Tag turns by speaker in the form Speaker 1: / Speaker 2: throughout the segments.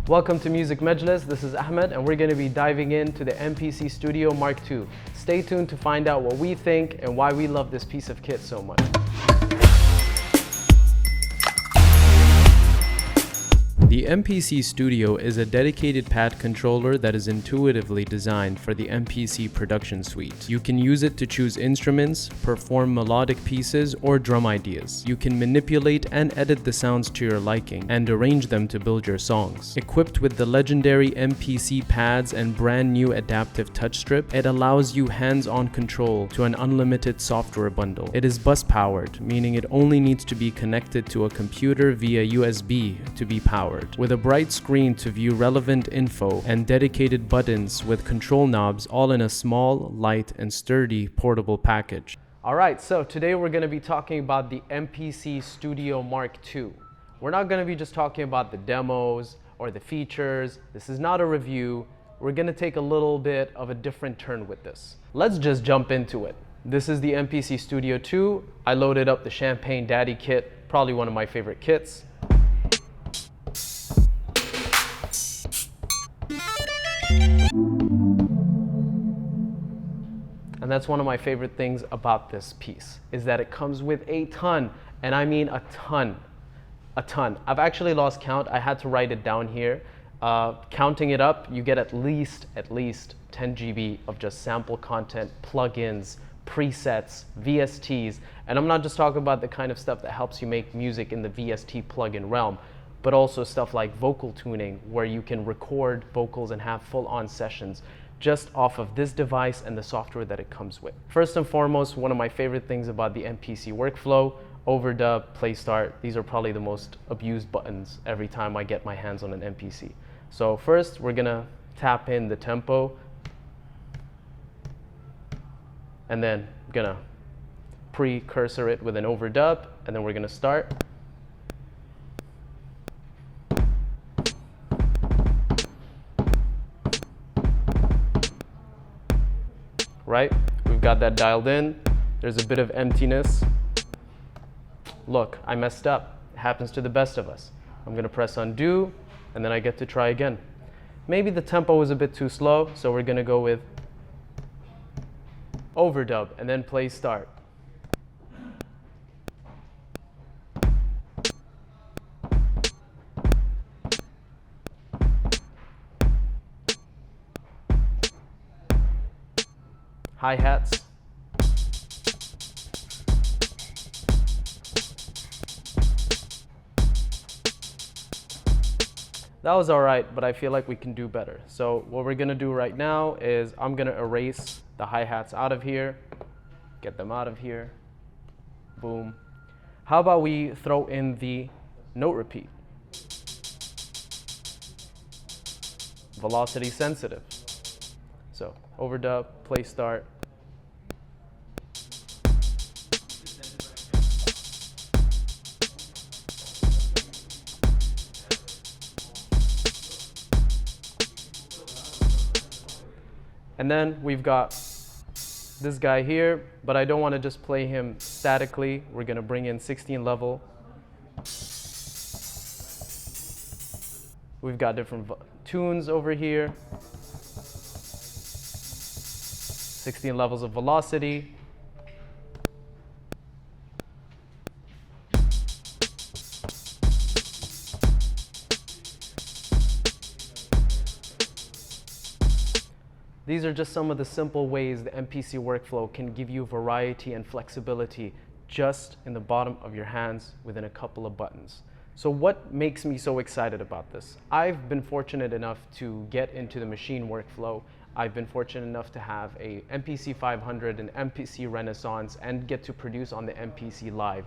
Speaker 1: Welcome to Music Majlis. This is Ahmad and we're going to be diving into the MPC Studio Mark II. Stay tuned to find out what we think and why we love this piece of kit so much. The MPC Studio is a dedicated pad controller that is intuitively designed for the MPC production suite. You can use it to choose instruments, perform melodic pieces, or drum ideas. You can manipulate and edit the sounds to your liking and arrange them to build your songs. Equipped with the legendary MPC pads and brand new adaptive touch strip, it allows you hands-on control to an unlimited software bundle. It is bus powered, meaning it only needs to be connected to a computer via USB to be powered. With a bright screen to view relevant info and dedicated buttons with control knobs, all in a small, light, and sturdy portable package. Alright, so today we're going to be talking about the MPC Studio Mark II. We're not going to be just talking about the demos or the features. This is not a review. We're going to take a little bit of a different turn with this. Let's just jump into it. This is the MPC Studio 2. I loaded up the Champagne Daddy kit, probably one of my favorite kits. And that's one of my favorite things about this piece, is that it comes with a ton, and I mean a ton. I've actually lost count. I had to write it down here. Counting it up, you get at least 10 GB of just sample content, plugins, presets, VSTs. And I'm not just talking about the kind of stuff that helps you make music in the VST plugin realm, but also stuff like vocal tuning, where you can record vocals and have full-on sessions just off of this device and the software that it comes with. First and foremost, one of my favorite things about the MPC Workflow, overdub, play start, these are probably the most abused buttons every time I get my hands on an MPC. So first, we're gonna tap in the tempo, and then gonna precursor it with an overdub, and then we're gonna start. Right? We've got that dialed in. There's a bit of emptiness. Look, I messed up. It happens to the best of us. I'm gonna press undo, and then I get to try again. Maybe the tempo was a bit too slow, so we're gonna go with overdub, and then play start. Hi-hats. That was all right, but I feel like we can do better. So what we're gonna do right now is I'm gonna erase the hi-hats out of here, get them out of here, boom. How about we throw in the note repeat? Velocity sensitive. So overdub, play start. And then we've got this guy here, but I don't want to just play him statically. We're going to bring in 16 level. We've got different tunes over here. 16 levels of velocity. These are just some of the simple ways the MPC Workflow can give you variety and flexibility just in the bottom of your hands within a couple of buttons. So what makes me so excited about this? I've been fortunate enough to get into the machine workflow. I've been fortunate enough to have a MPC 500 and MPC Renaissance and get to produce on the MPC Live.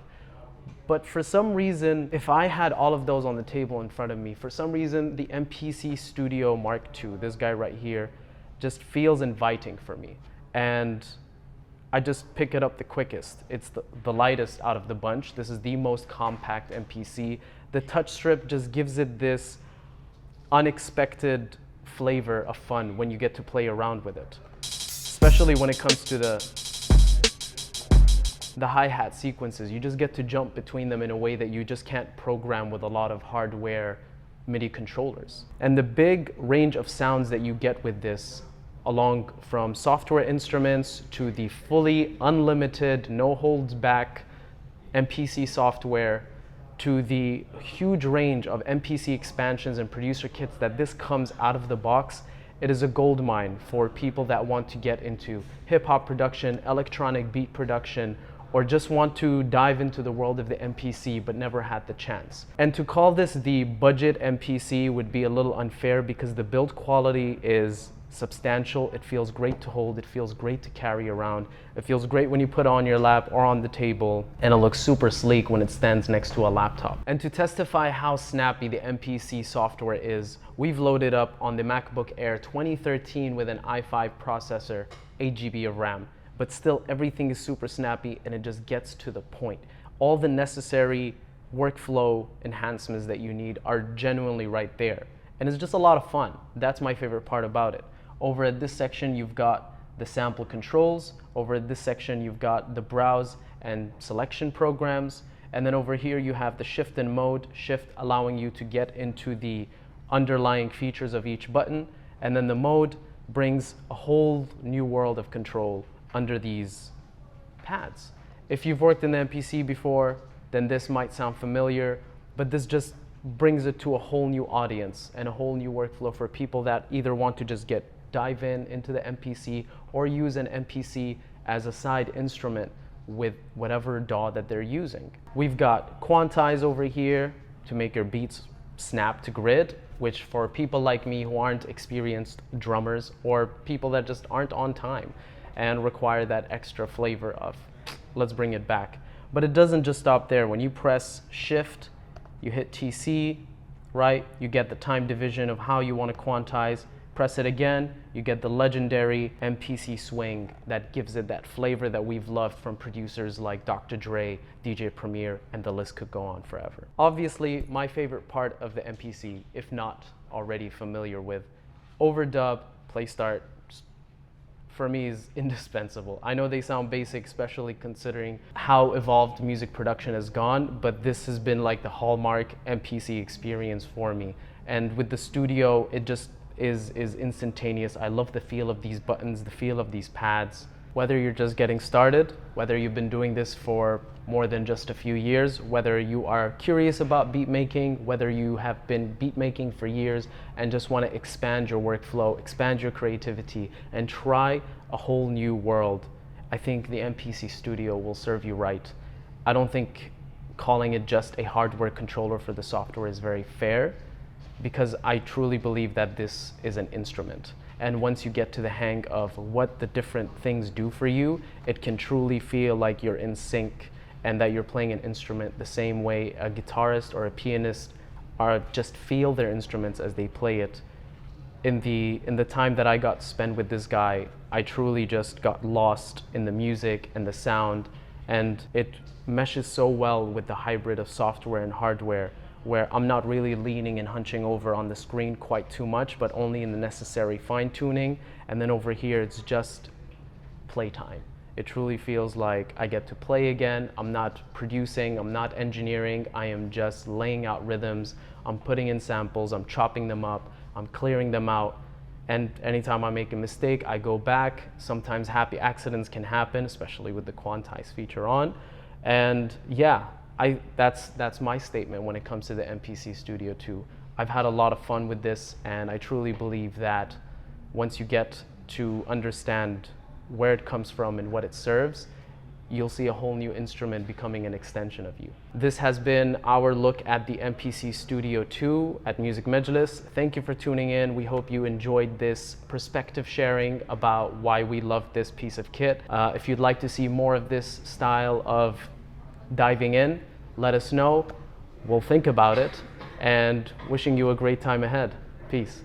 Speaker 1: But for some reason, if I had all of those on the table in front of me, for some reason, the MPC Studio Mark II, this guy right here, just feels inviting for me. And I just pick it up the quickest. It's the lightest out of the bunch. This is the most compact MPC. The touch strip just gives it this unexpected flavor of fun when you get to play around with it. Especially when it comes to the hi-hat sequences. You just get to jump between them in a way that you just can't program with a lot of hardware MIDI controllers. And the big range of sounds that you get with this, along from software instruments to the fully unlimited, no holds back MPC software, to the huge range of MPC expansions and producer kits that this comes out of the box, it is a gold mine for people that want to get into hip-hop production, electronic beat production, or just want to dive into the world of the MPC but never had the chance. And to call this the budget MPC would be a little unfair because the build quality is substantial. It feels great to hold, it feels great to carry around, it feels great when you put it on your lap or on the table, and it looks super sleek when it stands next to a laptop. And to testify how snappy the MPC software is, we've loaded up on the MacBook Air 2013 with an i5 processor, 8 GB of RAM, but still everything is super snappy and it just gets to the point. All the necessary workflow enhancements that you need are genuinely right there. And it's just a lot of fun. That's my favorite part about it. Over at this section, you've got the sample controls. Over at this section, you've got the browse and selection programs. And then over here, you have the shift and mode, shift allowing you to get into the underlying features of each button. And then the mode brings a whole new world of control under these pads. If you've worked in the MPC before, then this might sound familiar, but this just brings it to a whole new audience and a whole new workflow for people that either want to just dive into the MPC or use an MPC as a side instrument with whatever DAW that they're using. We've got quantize over here to make your beats snap to grid, which for people like me who aren't experienced drummers or people that just aren't on time and require that extra flavor of let's bring it back. But it doesn't just stop there. When you press shift, you hit TC, right? You get the time division of how you want to quantize. Press it again, you get the legendary MPC swing that gives it that flavor that we've loved from producers like Dr. Dre, DJ Premier, and the list could go on forever. Obviously, my favorite part of the MPC, if not already familiar with, overdub, play start, for me is indispensable. I know they sound basic, especially considering how evolved music production has gone, but this has been like the hallmark MPC experience for me. And with the studio, it just is instantaneous. I love the feel of these buttons, the feel of these pads. Whether you're just getting started, whether you've been doing this for more than just a few years, whether you are curious about beat making, whether you have been beat making for years and just want to expand your workflow, expand your creativity, and try a whole new world, I think the MPC Studio will serve you right. I don't think calling it just a hardware controller for the software is very fair, because I truly believe that this is an instrument. And once you get to the hang of what the different things do for you, it can truly feel like you're in sync and that you're playing an instrument the same way a guitarist or a pianist are just feel their instruments as they play it. In the time that I got to spend with this guy, I truly just got lost in the music and the sound, and it meshes so well with the hybrid of software and hardware, where I'm not really leaning and hunching over on the screen quite too much, but only in the necessary fine-tuning. And then over here, it's just playtime. It truly feels like I get to play again. I'm not producing, I'm not engineering, I am just laying out rhythms, I'm putting in samples, I'm chopping them up, I'm clearing them out. And anytime I make a mistake, I go back. Sometimes happy accidents can happen, especially with the quantize feature on. And yeah, that's my statement when it comes to the MPC Studio 2. I've had a lot of fun with this, and I truly believe that once you get to understand where it comes from and what it serves, you'll see a whole new instrument becoming an extension of you. This has been our look at the MPC Studio 2 at Music Majlis. Thank you for tuning in. We hope you enjoyed this perspective sharing about why we love this piece of kit. If you'd like to see more of this style of diving in, let us know. We'll think about it, and wishing you a great time ahead. Peace.